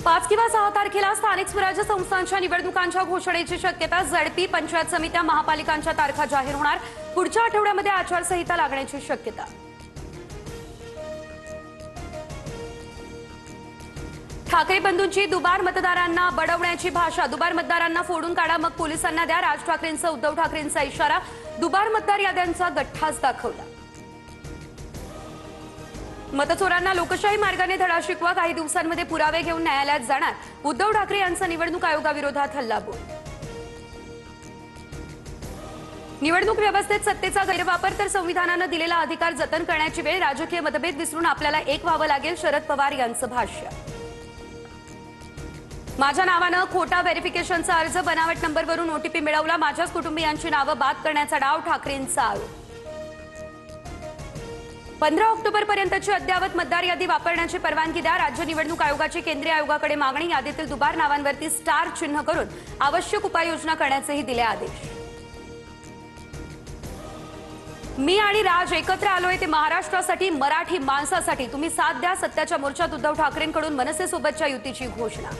5 किंवा 6 तारखेला स्थानिक स्वराज्य संस्थांच्या निवडणुकांच्या घोषणेची शक्यता। झडपी पंचायत समित्या महापालिकांच्या तारखा जाहीर होणार। पुढच्या आठवड्यामध्ये आचारसंहिता लागण्याची शक्यता। ठाकरे बंधूंची दुबार मतदारांना बडवण्याची भाषा। दुबार मतदारांना फोडून काढा, मग पोलिसांना द्या। राज ठाकरेंचा उद्धव ठाकरेंचा इशारा। दुबार मतदार याद्यांचा गठ्ठाच दाखवला। मतचोरांना लोकशाही मार्गाने धडा शिकवा। काही दिवसांमध्ये पुरावे घेऊन न्यायालयात जाणार। उद्धव ठाकरे यांचा निवडणूक आयोगाविरोधात हल्लाबोल। निवडणूक व्यवस्थेत सत्तेचा गैरवापर तर संविधानाने दिलेला अधिकार जतन करण्याची वेळ। राजकीय मतभेद विसरून आपल्याला एक व्हावं लागेल। शरद पवार यांचं भाष्य। माझ्या नावानं खोटा व्हेरिफिकेशनचा अर्ज, बनावट नंबरवरून ओटीपी मिळवला। माझ्याच कुटुंबियांची नावं बाद करण्याचा डाव, ठाकरेंचा आरोप। 15 ऑक्टोबरपर्यंतची अद्ययावत मतदार यादी वापरण्याची परवानगी द्या। राज्य निवडणूक आयोगाची केंद्रीय आयोगाकडे मागणी। यादीतील दुबार नावांवरती स्टार चिन्ह करून आवश्यक उपाययोजना करण्याचेही दिले आदेश। मी आणि राज एकत्र आलोय ते महाराष्ट्रासाठी, मराठी माणसासाठी। तुम्ही साथ द्या। सत्याच्या मोर्चात उद्धव ठाकरेंकडून मनसेसोबतच्या युतीची घोषणा।